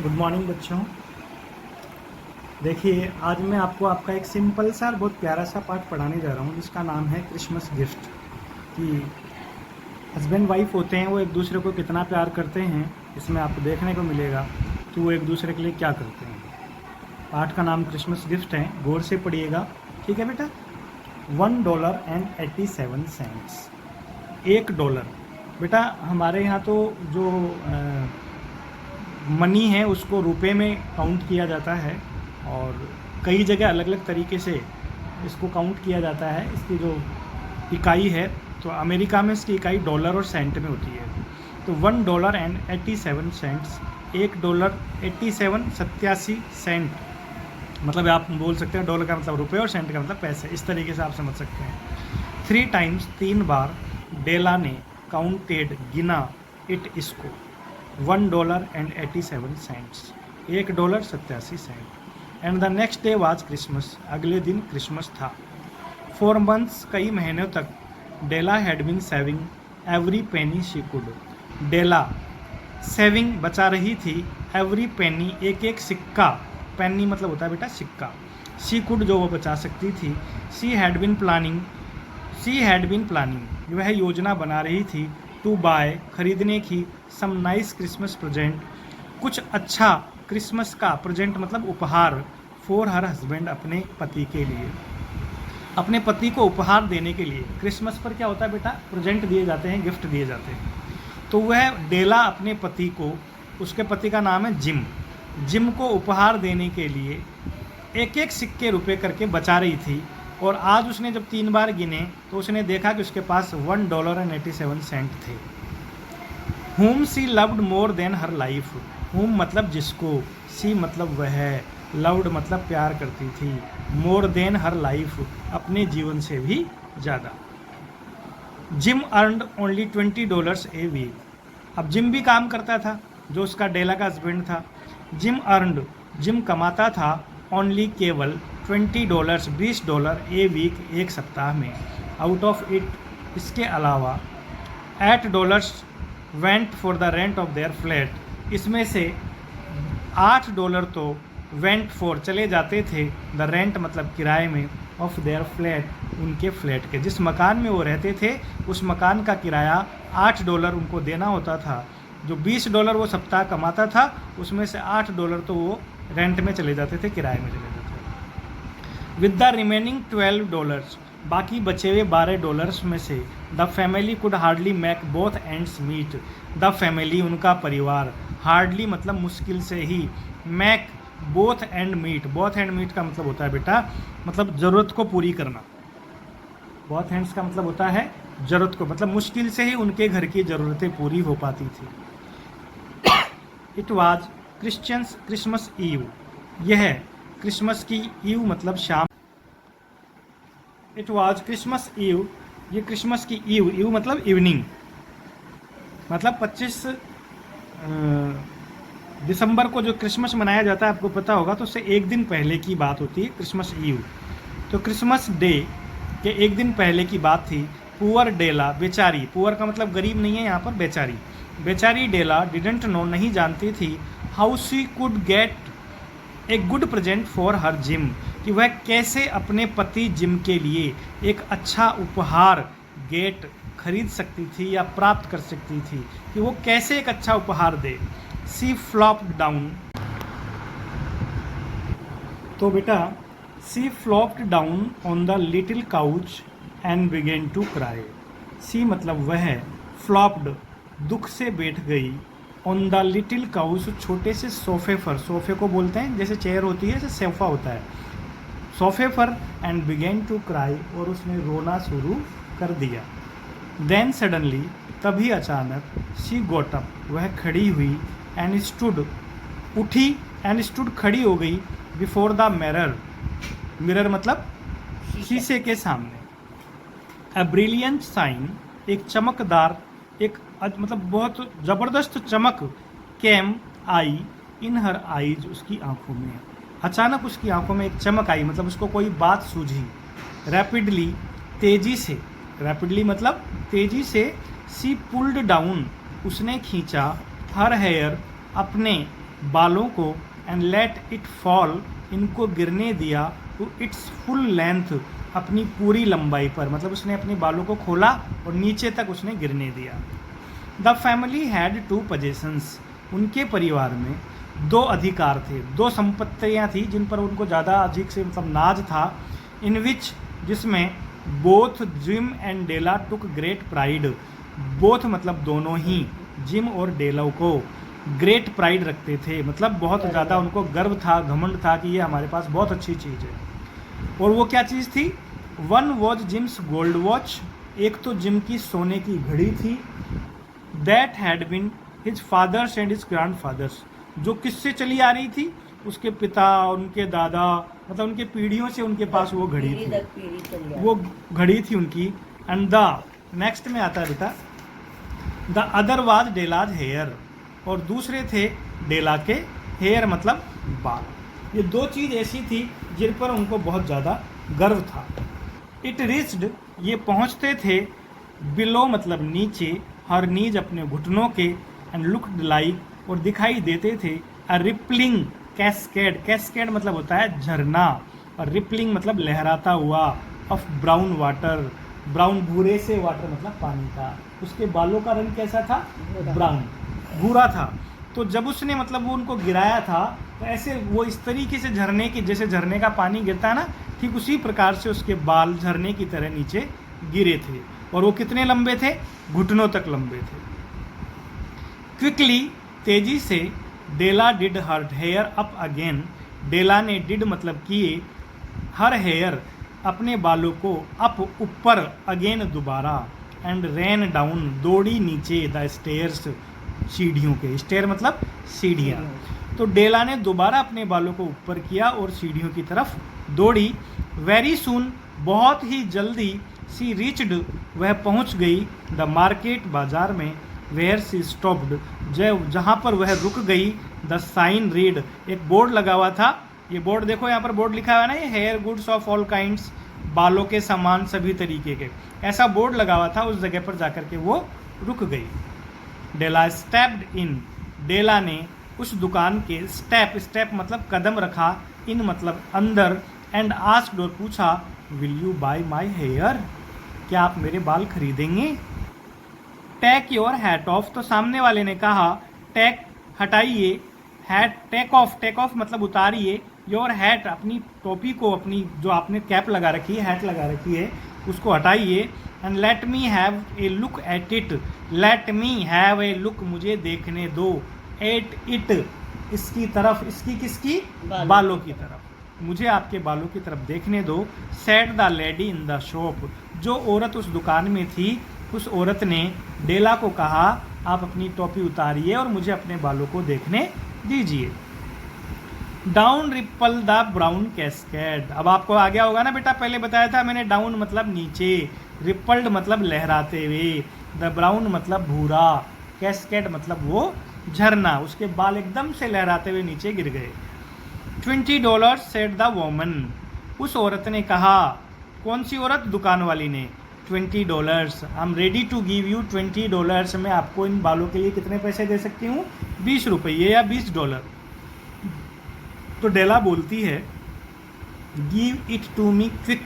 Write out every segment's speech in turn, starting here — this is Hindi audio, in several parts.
गुड मॉर्निंग बच्चों। देखिए, आज मैं आपको आपका एक सिंपल सा और बहुत प्यारा सा पाठ पढ़ाने जा रहा हूँ जिसका नाम है क्रिसमस गिफ्ट। कि हस्बैंड वाइफ होते हैं वो एक दूसरे को कितना प्यार करते हैं, इसमें आपको देखने को मिलेगा कि वो एक दूसरे के लिए क्या करते हैं। पाठ का नाम क्रिसमस गिफ्ट है, गौर से पढ़िएगा। ठीक है बेटा। $1.87। $1 बेटा, हमारे यहाँ तो जो मनी है उसको रुपए में काउंट किया जाता है और कई जगह अलग अलग तरीके से इसको काउंट किया जाता है। इसकी जो इकाई है, तो अमेरिका में इसकी इकाई डॉलर और सेंट में होती है। तो $1.87, $1.87 मतलब आप बोल सकते हैं डॉलर का मतलब रुपए और सेंट का मतलब पैसे। इस तरीके से आप समझ सकते हैं। 3 टाइम्स 3 बार डेला ने काउंटेड गिना इट इसको $1.87, $1.87। And the next day was Christmas, अगले दिन क्रिसमस था। 4 months, कई महीनों तक Della had been saving every penny she could. Della saving बचा रही थी, एवरी पेनी एक एक सिक्का, पेनी मतलब होता है बेटा सिक्का, शी कुड जो वो बचा सकती थी। शी हैड बीन प्लानिंग, वह योजना बना रही थी, टू बाय खरीदने की, सम नाइस क्रिसमस प्रेजेंट, कुछ अच्छा क्रिसमस का प्रेजेंट मतलब उपहार, फॉर हर हस्बैंड अपने पति के लिए, अपने पति को उपहार देने के लिए। क्रिसमस पर क्या होता है बेटा, प्रेजेंट दिए जाते हैं, गिफ्ट दिए जाते हैं। तो वह डेला अपने पति को, उसके पति का नाम है जिम को उपहार देने के लिए एक एक सिक्के रुपए करके बचा रही थी। और आज उसने जब 3 बार गिने तो उसने देखा कि उसके पास $1.87 थे। whom she loved more than her life, whom मतलब जिसको, she मतलब वह, loved मतलब प्यार करती थी, more than her life अपने जीवन से भी ज़्यादा। Gym earned only $20 a week, अब जिम भी काम करता था जो उसका डेला का हस्बैंड था। जिम कमाता था ओनली केवल $20 $20 ए वीक एक सप्ताह में। आउट ऑफ इट इसके अलावा $8 went for the rent of their flat, इसमें से $8 तो वेंट फॉर चले जाते थे, द रेंट मतलब किराए में, ऑफ देयर फ्लैट उनके फ्लैट के, जिस मकान में वो रहते थे उस मकान का किराया $8 उनको देना होता था। जो $20 वो सप्ताह कमाता था उसमें से $8 तो वो रेंट में चले जाते थे, किराए में चले जाते थे। विद द रिमेनिंग $12, बाकी बचे हुए $12 में से, the family could hardly make both ends meet, the family उनका परिवार, हार्डली मतलब मुश्किल से ही, make both end meet, both end meet का मतलब होता है बेटा मतलब ज़रूरत को पूरी करना। बोथ हैंड्स का मतलब होता है ज़रूरत को, मतलब मुश्किल से ही उनके घर की ज़रूरतें पूरी हो पाती थी। इट वाज क्रिसमस ईव, यह क्रिसमस की ईव मतलब शाम। इट वाज क्रिसमस ईव, ये क्रिसमस की ईव मतलब इवनिंग, मतलब 25 दिसंबर को जो क्रिसमस मनाया जाता है आपको पता होगा, तो उससे एक दिन पहले की बात होती है क्रिसमस ईव। तो क्रिसमस डे के एक दिन पहले की बात थी। पुअर डेला, बेचारी, पुअर का मतलब गरीब नहीं है यहाँ पर, बेचारी डेला डिडंट नो नहीं जानती थी, how she could get a good present for her gym, कि वह कैसे अपने पति जिम के लिए एक अच्छा उपहार खरीद सकती थी या प्राप्त कर सकती थी, कि वो कैसे एक अच्छा उपहार दे। सी फ्लॉप्ड डाउन, तो बेटा she flopped down on the little couch and began to cry. She मतलब वह, फ्लॉप्ड दुख से बैठ गई, ऑन द लिटिल काउच छोटे से सोफे पर, सोफे को बोलते हैं जैसे चेयर होती है, जैसे सोफा होता है, सोफे पर, एंड बिगेन टू क्राई और उसने रोना शुरू कर दिया। देन सडनली तभी अचानक, शी गोट अप वह खड़ी हुई, एंड स्टूड उठी, एंड स्टूड खड़ी हो गई, बिफोर द मिरर मतलब शीशे के सामने। अ ब्रिलियंट साइन एक चमकदार, एक मतलब बहुत ज़बरदस्त चमक, कैम आई इन हर आईज उसकी आंखों में, अचानक उसकी आंखों में एक चमक आई मतलब उसको कोई बात सूझी। रैपिडली तेजी से, रैपिडली मतलब तेजी से, सी पुल्ड डाउन उसने खींचा, हर हेयर अपने बालों को एंड लेट इट फॉल, इनको गिरने दिया टू इट्स फुल लेंथ, अपनी पूरी लंबाई पर, मतलब उसने अपने बालों को खोला और नीचे तक उसने गिरने दिया। द फैमिली हैड 2 पोजेशंस, उनके परिवार में 2 अधिकार थे, 2 संपत्तियां थी जिन पर उनको ज़्यादा अधिक से मतलब नाज था। इन विच, जिसमें both Jim and Della took great pride, both मतलब दोनों ही, जिम और डेला को ग्रेट प्राइड रखते थे, मतलब बहुत ज़्यादा उनको गर्व था, घमंड था कि ये हमारे पास बहुत अच्छी चीज़ है। और वो क्या चीज़ थी? One was Jim's gold watch, एक तो जिम की सोने की घड़ी थी। That had been his father's and his grandfather's, जो किससे चली आ रही थी? उसके पिता, उनके दादा, मतलब उनके पीढ़ियों से उनके पास वो घड़ी थी, वो घड़ी थी उनकी। एंड द नेक्स्ट में आता है बेटा, द अदर वाज डेलाज हेयर, और दूसरे थे डेला के हेयर मतलब बाल। ये 2 चीज़ ऐसी थी जिन पर उनको बहुत ज़्यादा गर्व था। इट रिच्ड, ये पहुँचते थे, बिलो मतलब नीचे, हर नीज अपने घुटनों के, एंड लुक्ड लाइक, और दिखाई देते थे, अ रिपलिंग कैस्केड, कैस्केड मतलब होता है झरना, और रिपलिंग मतलब लहराता हुआ, ऑफ ब्राउन वाटर, ब्राउन भूरे से वाटर मतलब पानी था। उसके बालों का रंग कैसा था? ब्राउन, भूरा था। तो जब उसने मतलब वो उनको गिराया था तो ऐसे वो इस तरीके से झरने के, जैसे झरने का पानी गिरता है ना, ठीक उसी प्रकार से उसके बाल झरने की तरह नीचे गिरे थे। और वो कितने लंबे थे? घुटनों तक लंबे थे। क्विकली, तेजी से, Della did her hair up again, Della ने डिड मतलब किए, हर हेयर अपने बालों को, अप ऊपर, अगेन दोबारा, एंड रैन डाउन दौड़ी नीचे, द स्टेयर्स सीढ़ियों के, स्टेयर मतलब सीढ़ियाँ। तो डेला ने दोबारा अपने बालों को ऊपर किया और सीढ़ियों की तरफ दौड़ी। वेरी सून, बहुत ही जल्दी, सी रीच्ड, वह पहुंच गई, द मार्केट बाजार में, वेयर सी स्टॉप्ड, जहाँ पर वह रुक गई, द साइन रीड, एक बोर्ड लगा हुआ था। ये बोर्ड देखो, यहाँ पर बोर्ड लिखा हुआ है ना, ये hair goods of all kinds, बालों के सामान सभी तरीके के, ऐसा बोर्ड लगा हुआ था। उस जगह पर जाकर के वो रुक गई। डेला स्टेप्ड इन, डेला ने उस दुकान के, स्टेप, स्टेप मतलब कदम रखा, इन मतलब अंदर, एंड आस्क्ड और पूछा, will you buy my hair, क्या आप मेरे बाल खरीदेंगे? टेक योर हैट ऑफ, तो सामने वाले ने कहा, टेक हटाइए, hat take off, take off मतलब उतारिए, योर हैट अपनी टोपी को, अपनी जो आपने कैप लगा रखी है, हैट लगा रखी है, उसको हटाइए, and let me have a look at it, let me have a look, मुझे देखने दो, एट इट, इसकी तरफ, इसकी किसकी? बालों की तरफ, मुझे आपके बालों की तरफ देखने दो। Said the lady in the shop, जो औरत उस दुकान में थी, उस औरत ने डेला को कहा, आप अपनी टोपी उतारिए और मुझे अपने बालों को देखने दीजिए। Down ripple the brown cascade, अब आपको आ गया होगा ना बेटा, पहले बताया था मैंने, डाउन मतलब नीचे, रिपल्ड मतलब लहराते हुए, द ब्राउन मतलब भूरा, कैस्केड मतलब वो झरना, उसके बाल एकदम से लहराते हुए नीचे गिर गए। $20 सेड द वोमन, उस औरत ने कहा, कौन सी औरत? दुकान वाली ने। $20, I am ready to give you $20, मैं आपको इन बालों के लिए कितने पैसे दे सकती हूँ? 20 रुपये या $20। तो डेला बोलती है, give it to me quick,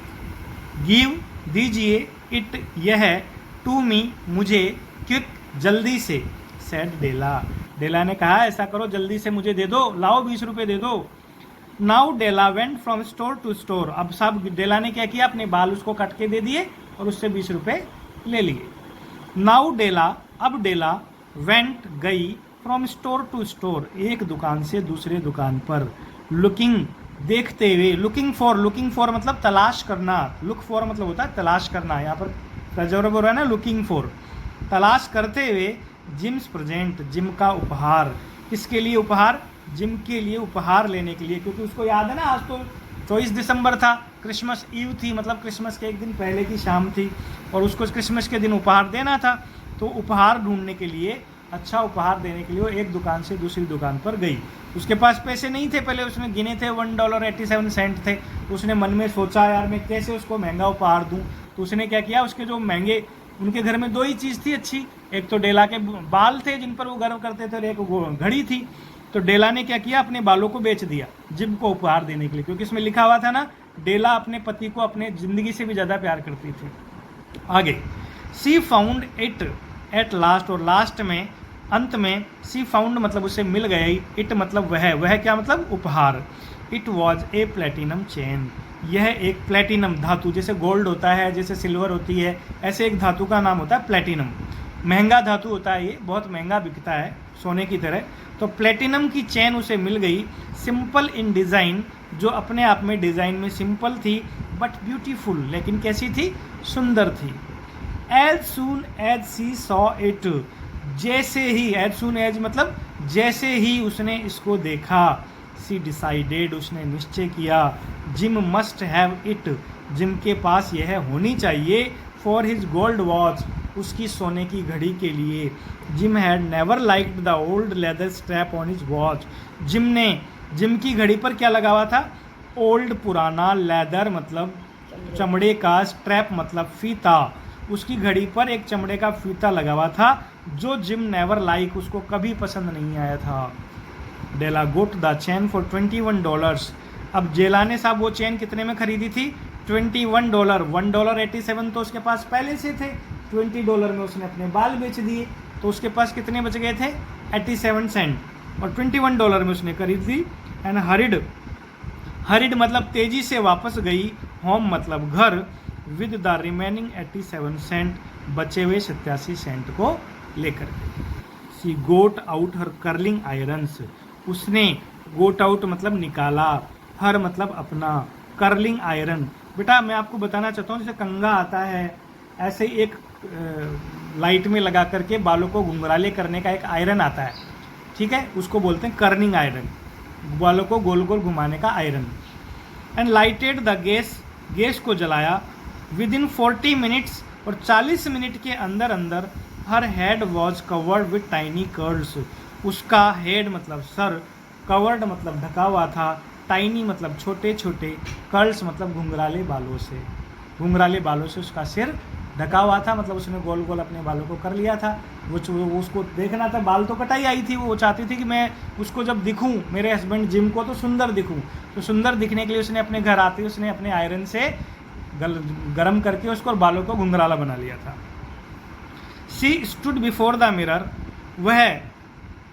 give दीजिए, इट यह, टू मी मुझे, क्विक जल्दी से, सेड डेला, डेला ने कहा, ऐसा करो जल्दी से मुझे दे दो, लाओ 20 रुपये दे दो। Now Della went from store to store, अब सब डेला ने क्या किया, अपने बाल उसको काट के दे दिए और उससे 20 रुपये ले लिए। नाउ डेला, अब डेला, वेंट गई, फ्रॉम स्टोर टू स्टोर, एक दुकान से दूसरे दुकान पर, लुकिंग देखते हुए, लुकिंग फॉर मतलब तलाश करना, लुक फॉर मतलब होता है तलाश करना, यहाँ पर प्रेजर्व हो रहा है ना, लुकिंग फॉर, तलाश करते हुए, जिम्स प्रेजेंट, जिम का उपहार, किसके लिए उपहार? जिम के लिए उपहार लेने के लिए, क्योंकि उसको याद है ना, आज तो 24 दिसंबर था, क्रिसमस ईव थी, मतलब क्रिसमस के एक दिन पहले की शाम थी, और उसको क्रिसमस के दिन उपहार देना था। तो उपहार ढूंढने के लिए, अच्छा उपहार देने के लिए वो एक दुकान से दूसरी दुकान पर गई। उसके पास पैसे नहीं थे, पहले उसने गिने थे, $1.87 थे। तो उसने मन में सोचा, यार मैं कैसे उसको महंगा उपहार दूँ। तो उसने क्या किया, उसके जो महंगे, उनके घर में 2 ही चीज़ थी अच्छी, एक तो डेला के बाल थे जिन पर वो गर्व करते थे और एक वो घड़ी थी। तो डेला ने क्या किया, अपने बालों को बेच दिया जिम को उपहार देने के लिए, क्योंकि इसमें लिखा हुआ था ना, डेला अपने पति को अपने ज़िंदगी से भी ज़्यादा प्यार करती थी। आगे, सी फाउंड इट एट लास्ट, और लास्ट में, अंत में, सी फाउंड मतलब उसे मिल गई, इट मतलब वह क्या मतलब उपहार। It was a platinum chain, यह एक प्लेटिनम धातु, जैसे गोल्ड होता है, जैसे सिल्वर होती है, ऐसे एक धातु का नाम होता है प्लेटिनम। महंगा धातु होता है, ये बहुत महंगा बिकता है सोने की तरह। तो प्लेटिनम की चेन उसे मिल गई, सिंपल इन डिज़ाइन, जो अपने आप में डिज़ाइन में सिंपल थी, बट ब्यूटीफुल, लेकिन कैसी थी, सुंदर थी। As soon as she saw it, जैसे ही, एज सून एज मतलब जैसे ही उसने इसको देखा, सी डिसाइडेड, उसने निश्चय किया, gym must have it, gym के पास यह होनी चाहिए, फॉर हिज गोल्ड वॉच, उसकी सोने की घड़ी के लिए। Gym had never liked the old leather strap on his watch, gym की घड़ी पर क्या लगा हुआ था, ओल्ड पुराना, लेदर मतलब चमड़े का, स्ट्रैप मतलब फीता, उसकी घड़ी पर एक चमड़े का फीता लगा हुआ था, जो जिम नेवर लाइक, उसको कभी पसंद नहीं आया था। डेला गोट द चैन फॉर $21। अब जेलाने साहब वो चैन कितने में खरीदी थी, $21, $1.87 तो उसके पास पहले से थे, $20 में उसने अपने बाल बेच दिए, तो उसके पास कितने बच गए थे, 87 सेंट, और $21 में उसने खरीद दी। एंड हरिड मतलब तेजी से वापस गई, होम मतलब घर, विद द रिमेनिंग 87 सेंट, बचे हुए 87 सेंट को लेकर के। सी गोट आउट हर कर्लिंग आयरन्स, उसने गोट आउट मतलब निकाला, हर मतलब अपना, कर्लिंग आयरन, बेटा मैं आपको बताना चाहता हूँ, जैसे कंघा आता है, ऐसे एक लाइट में लगा करके बालों को घुंघराले करने का एक आयरन आता है, ठीक है, उसको बोलते हैं कर्लिंग आयरन, बालों को गोल गोल घुमाने का iron. And lighted the gas को जलाया, विद इन 40 मिनट्स, और 40 मिनट के अंदर अंदर, हर head was covered with tiny curls, उसका हेड मतलब सर, कवर्ड मतलब ढका हुआ था, टाइनी मतलब छोटे छोटे, कर्ल्स मतलब घुंघराले बालों से उसका सिर ढका हुआ था, मतलब उसने गोल गोल अपने बालों को कर लिया था। वो उसको देखना था, बाल तो कटाई आई थी, वो चाहती थी कि मैं उसको जब दिखूं, मेरे हस्बैंड जिम को, तो सुंदर दिखूं, तो सुंदर दिखने के लिए उसने अपने घर आते उसने अपने आयरन से गरम करके उसको और बालों को घुंघराला बना लिया था। She stood before the mirror, वह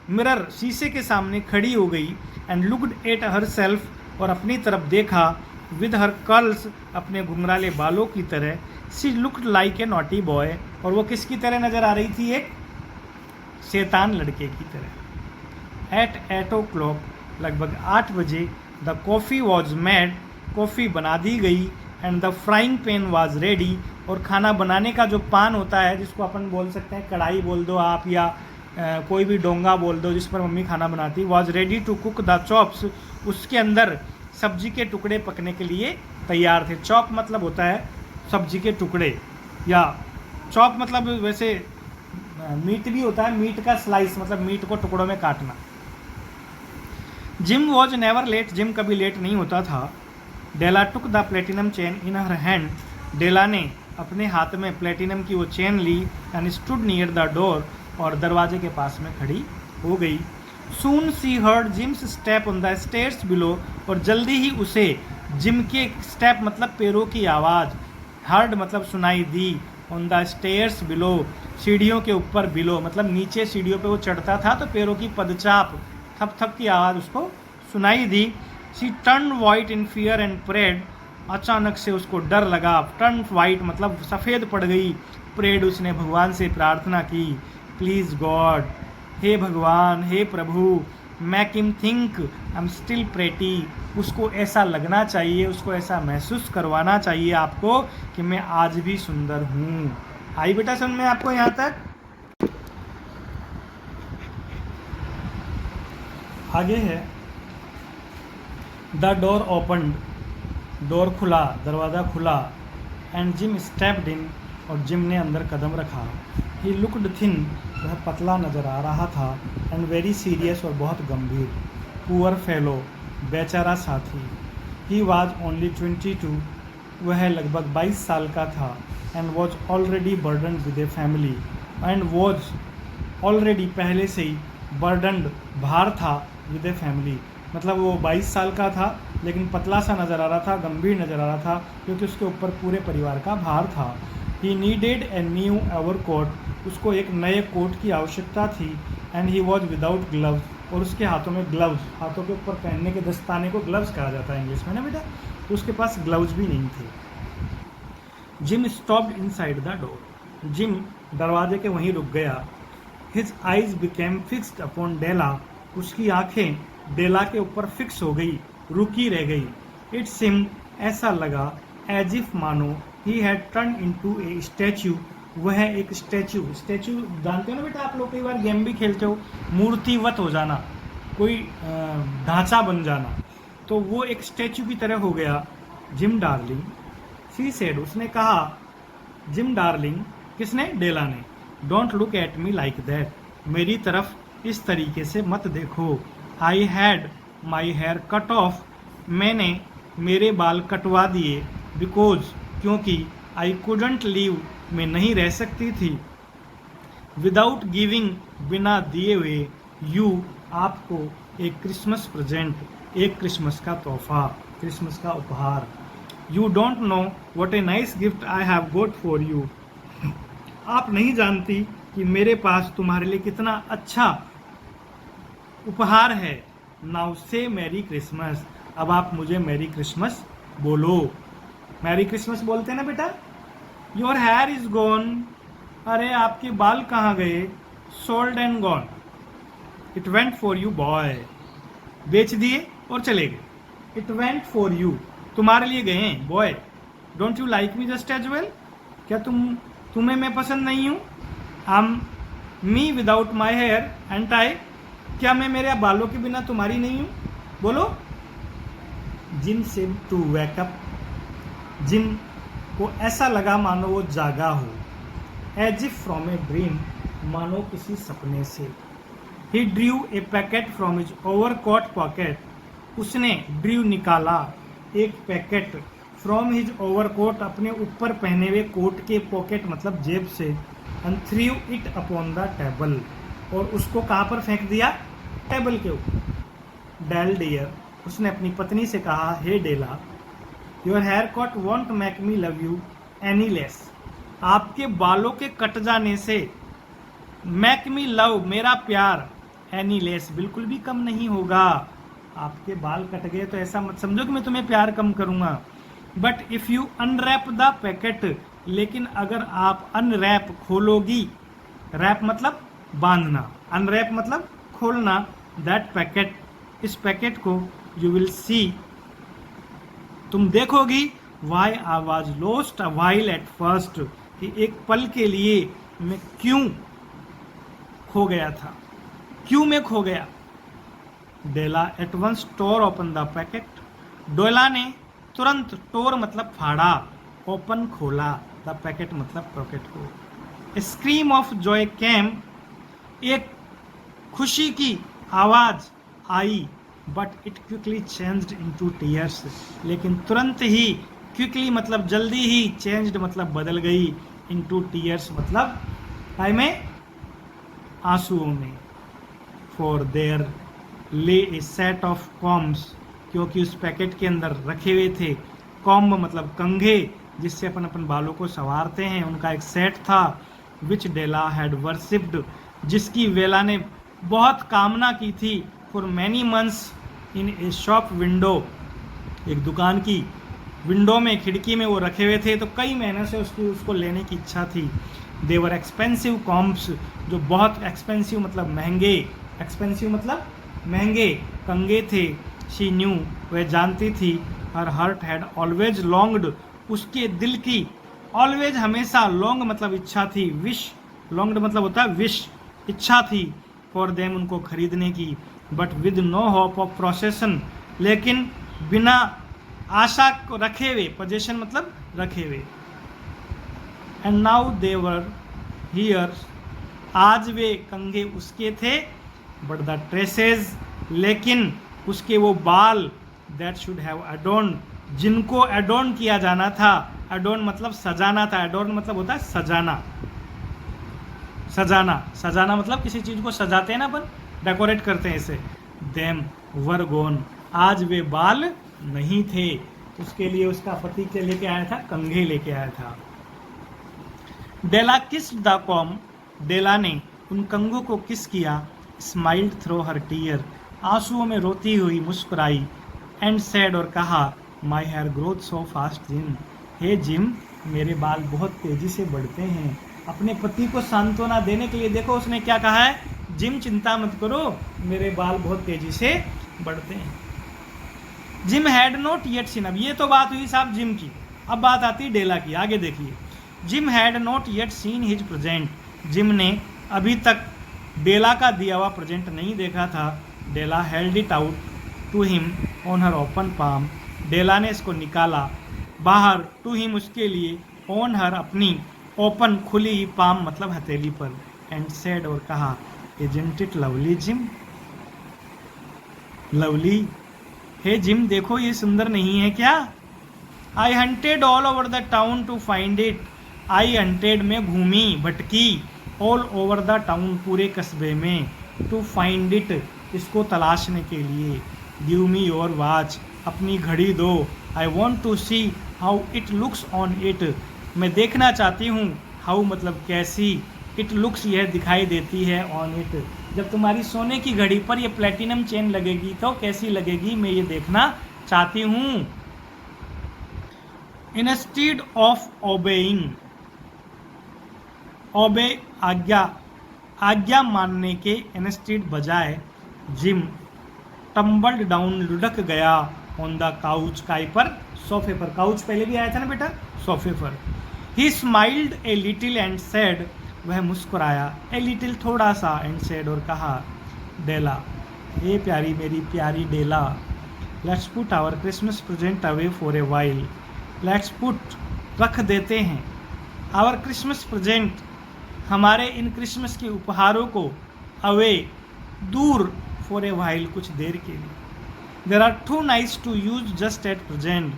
मिरर शीशे के सामने खड़ी हो गई, and looked at her self, और अपनी तरफ देखा, विद हर कर्ल्स, अपने घुंघराले बालों की तरह। She looked like a naughty boy, और वो किसकी तरह नजर आ रही थी, एक शैतान लड़के की तरह। एट 8 o'clock, लगभग 8 बजे, the coffee was made, coffee बना दी गई, and the frying pan was ready, और खाना बनाने का जो पान होता है, जिसको अपन बोल सकते हैं कढ़ाई बोल दो आप, या कोई भी डोंगा बोल दो जिस पर मम्मी खाना बनाती, was ready to cook the chops, उसके अंदर सब्जी के टुकड़े पकने के लिए तैयार थे। चॉप मतलब होता है सब्जी के टुकड़े, या चॉप मतलब वैसे मीट भी होता है, मीट का स्लाइस मतलब मीट को टुकड़ों में काटना। Jim was never late, Jim कभी लेट नहीं होता था। Della took the platinum chain in her hand, Della ने अपने हाथ में प्लेटिनम की वो चेन ली, and stood near the door, और दरवाजे के पास में खड़ी हो गई। Soon she heard Jim's step on the stairs below, और जल्दी ही उसे जिम के स्टेप मतलब पैरों की आवाज़, हर्ड मतलब सुनाई दी, ऑन द स्टेयर्स बिलो, सीढ़ियों के ऊपर, बिलो मतलब नीचे सीढ़ियों पे वो चढ़ता था तो पैरों की पदचाप, थप थप की आवाज़ उसको सुनाई दी। She turn white in fear and prayed, अचानक से उसको डर लगा, टर्न वाइट मतलब सफ़ेद पड़ गई, प्रेड उसने भगवान से प्रार्थना की, प्लीज़ गॉड, हे भगवान, हे प्रभु, make him think I am still pretty, उसको ऐसा लगना चाहिए, उसको ऐसा महसूस करवाना चाहिए आपको कि मैं आज भी सुंदर हूँ। आई बेटा समझ में आपको यहाँ तक? आगे है, द डोर ओपन, डोर खुला, दरवाज़ा खुला, एंड जिम स्टेप्ड इन, और जिम ने अंदर कदम रखा। ही लुक्ड थिन, वह पतला नज़र आ रहा था, एंड वेरी सीरियस, और बहुत गंभीर। पुअर फेलो, बेचारा साथी। ही वॉज ओनली 22, वह लगभग 22 साल का था, and was already burden with a family, and was already पहले से ही बर्डनड भार था विद ए फैमिली, मतलब वो 22 साल का था लेकिन पतला सा नज़र आ रहा था, गंभीर नज़र आ रहा था क्योंकि उसके ऊपर पूरे परिवार का भार था। He needed a new overcoat, उसको एक नए कोट की आवश्यकता थी। And he was without gloves, और उसके हाथों में ग्लव्स, हाथों के ऊपर पहनने के दस्ताने को ग्लव्स कहा जाता है इंग्लिश में ना बेटा, तो उसके पास ग्लव्स भी नहीं थे। Jim stopped inside the door, Jim दरवाजे के वहीं रुक गया। His eyes became fixed upon Della, उसकी आंखें डेला के ऊपर फिक्स हो गई, रुकी रह गई। इट सिम्ड, ऐसा लगा, एज इफ मानो he had turn into A statue, वह एक स्टैच्यू, स्टैच्यू जानते हो ना बेटा आप लोग, कई बार गेम भी खेलते हो, मूर्तिवत हो जाना, कोई ढांचा बन जाना, तो वो एक स्टैच्यू की तरह हो गया। जिम डार्लिंग, शी सेड, उसने कहा, जिम डार्लिंग, किसने? डेला ने। Don't look at me like that, मेरी तरफ इस तरीके से मत देखो। I had my hair cut off, मैंने मेरे बाल कटवा दिए। बिकॉज, क्योंकि आई कुडंट लीव, मैं नहीं रह सकती थी। विदाउट गिविंग, बिना दिए हुए, यू, आपको, एक क्रिसमस प्रेजेंट, एक क्रिसमस का तोहफा, क्रिसमस का उपहार। You don't know what a nice gift I have got for you, आप नहीं जानती कि मेरे पास तुम्हारे लिए कितना अच्छा उपहार है। नाउ से मैरी क्रिसमस, अब आप मुझे मैरी क्रिसमस बोलो। मैरी क्रिसमस बोलते हैं ना बेटा। योर हेयर इज गॉन, अरे आपके बाल कहाँ गए? Sold and gone, it went for you boy, बेच दिए और चले गए। इट वेंट फॉर यू, तुम्हारे लिए गए हैं boy. Don't you like me just as well, क्या तुम्हें मैं पसंद नहीं हूँ? I'm me without my hair and tie, क्या मैं मेरे बालों के बिना तुम्हारी नहीं हूँ? बोलो। Jim seemed to wake up, Jim को ऐसा लगा मानो वो जागा हो। As if from a dream, मानो किसी सपने से। He drew a packet from his overcoat pocket, उसने ड्रू निकाला एक पैकेट फ्रॉम हिज ओवरकोट, अपने ऊपर पहने हुए कोट के पॉकेट मतलब जेब से। And through it upon the table, और उसको कहाँ पर फेंक दिया? टेबल के ऊपर। डेल डियर, उसने अपनी पत्नी से कहा, hey Della, your haircut won't make me love you any less, आपके बालों के कट जाने से मेक मी लव, मेरा प्यार, एनी लेस, बिल्कुल भी कम नहीं होगा। आपके बाल कट गए तो ऐसा मत समझो कि मैं तुम्हें प्यार कम करूंगा। But if you unwrap the packet, लेकिन अगर आप अनरैप, खोलोगी, रैप मतलब बांधना, अनरैप मतलब खोलना, दैट पैकेट, इस पैकेट को, यू विल सी, तुम देखोगी, why I was lost a while at first, कि एक पल के लिए मैं क्यों खो गया था, क्यों मैं खो गया। Della at once tore open the packet, Della ने तुरंत, टोर मतलब फाड़ा, ओपन खोला, द पैकेट मतलब पॉकेट को। A scream of joy came, एक खुशी की आवाज आई, but it quickly changed into tears, लेकिन तुरंत ही, क्विकली मतलब जल्दी ही, चेंज्ड मतलब बदल गई, इनटू टीयर्स मतलब आई में, आंसुओं में। फॉर देयर ले ए सेट ऑफ कॉम्स, क्योंकि उस पैकेट के अंदर रखे हुए थे कॉम्ब मतलब कंघे, जिससे अपन अपन बालों को संवारते हैं, उनका एक सेट था। विच डेला हैड वर्शिप्ड, जिसकी वेला ने बहुत कामना की थी। For many months in A shop window, एक दुकान की विंडो में, खिड़की में वो रखे हुए थे, तो कई महीनों से उसको लेने की इच्छा थी। दे वर एक्सपेंसिव कॉम्प्स, जो बहुत एक्सपेंसिव मतलब महंगे, एक्सपेंसिव मतलब महंगे कंगे थे। शी न्यू, वह जानती थी। Her heart had always longed, उसके दिल की ऑलवेज हमेशा, लॉन्ग मतलब इच्छा थी, विश, लॉन्ग्ड मतलब होता है विश, इच्छा थी, फॉर देम उनको खरीदने की। But with no hope of possession, लेकिन बिना आशा को रखे हुए, पोजेशन मतलब रखे हुए। And now they were here, आज वे कंघे उसके थे। बट द ट्रेसेस, लेकिन उसके वो बाल, दैट शुड हैव अडोन, जिनको एडोन किया जाना था, एडोन मतलब सजाना था, एडोन मतलब होता है सजाना, सजाना, सजाना मतलब किसी चीज़ को सजाते हैं ना अपन, डेकोरेट करते हैं इसे। देम वर गोन, आज वे बाल नहीं थे। उसके लिए उसका पति क्या लेके आया था? कंघे लेके आया था। डेला किस्ड द कॉम, डेला ने उन कंघों को किस किया। स्माइल्ड थ्रो हर टीयर, आंसुओं में रोती हुई मुस्कुराई। एंड सैड, और कहा, my hair grows so fast Jim, hey Jim मेरे बाल बहुत तेजी से बढ़ते हैं। अपने पति को सांत्वना देने के लिए देखो उसने क्या कहा है, जिम चिंता मत करो मेरे बाल बहुत तेजी से बढ़ते हैं। Jim had not yet seen, अब ये तो बात हुई साहब जिम की, अब बात आती डेला की। आगे देखिए, gym had not yet seen his present, gym ने अभी तक डेला का दिया हुआ प्रेजेंट नहीं देखा था। Della held it out to him on her open palm, Della ने इसको निकाला बाहर, टू हिम उसके लिए, ऑन हर अपनी, ओपन खुली, पाम मतलब हथेली पर। एंड सेड, और कहा, isn't it lovely Jim, lovely, hey Jim देखो ये सुंदर नहीं है क्या। I hunted all over the town to find it, I hunted में घूमी भटकी, ऑल ओवर द टाउन पूरे कस्बे में, टू फाइंड इट इसको तलाशने के लिए। गिव मी योर वॉच, अपनी घड़ी दो। I want to see how it looks on it, मैं देखना चाहती हूँ, हाउ मतलब कैसी, इट लुक्स यह दिखाई देती है, ऑन इट जब तुम्हारी सोने की घड़ी पर यह प्लेटिनम चेन लगेगी तो कैसी लगेगी, मैं ये देखना चाहती हूँ। इंस्टीड ऑफ ओबेइंग, ओबे आज्ञा, आज्ञा मानने के, इंस्टीड बजाय, जिम टम्बल्ड डाउन लुढ़क गया, ऑन द काउच काई पर, सोफे पर। काउच पहले भी आया था ना बेटा, सोफे पर। ही smiled a little and said, वह मुस्कुराया, ए लिटिल थोड़ा सा, एंड सेड और कहा, डेला, ए प्यारी मेरी प्यारी Della, let's put our Christmas present away for a while, let's put रख देते हैं, आवर क्रिसमस प्रेजेंट हमारे इन क्रिसमस के उपहारों को, अवे दूर, फॉर ए वाइल कुछ देर के लिए। There are too nice to use just at present,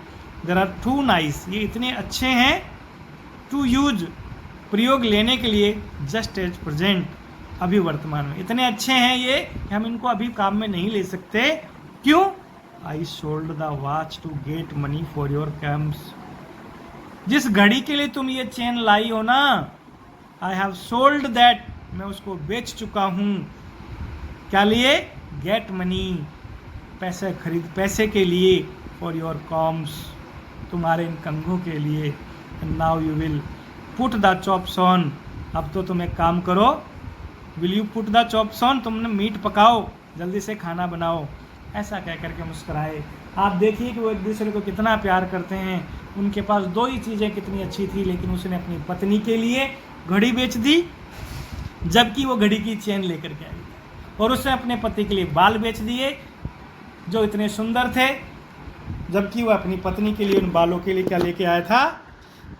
there are too nice ये इतने अच्छे हैं, टू यूज प्रयोग लेने के लिए, जस्ट एट प्रेजेंट अभी वर्तमान में इतने अच्छे हैं ये कि हम इनको अभी काम में नहीं ले सकते। क्यों? I sold the watch to get money for your combs, जिस घड़ी के लिए तुम ये चेन लाई हो ना, आई हैव सोल्ड दैट, मैं उसको बेच चुका हूँ। क्या लिए? गेट मनी, पैसे खरीद, पैसे के लिए, फॉर योर कॉम्स तुम्हारे इन कंघों के लिए। And now you will put the chops on, अब तो तुम एक काम करो, will you put the chops on, तुमने मीट पकाओ, जल्दी से खाना बनाओ। ऐसा कह करके मुस्कुराए। आप देखिए कि वो एक दूसरे को कितना प्यार करते हैं। उनके पास दो ही चीज़ें कितनी अच्छी थी, लेकिन उसने अपनी पत्नी के लिए घड़ी बेच दी, जबकि वो घड़ी की चेन लेकर के आई, और उसने अपने पति के लिए बाल बेच दिए जो इतने सुंदर थे, जबकि वो अपनी पत्नी के लिए उन बालों के लिए क्या लेके आया था?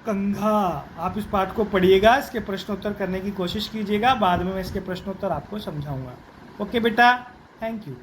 कंघा। आप इस पाठ को पढ़िएगा, इसके प्रश्नोत्तर करने की कोशिश कीजिएगा, बाद में मैं इसके प्रश्नोत्तर आपको समझाऊंगा। ओके बेटा, थैंक यू।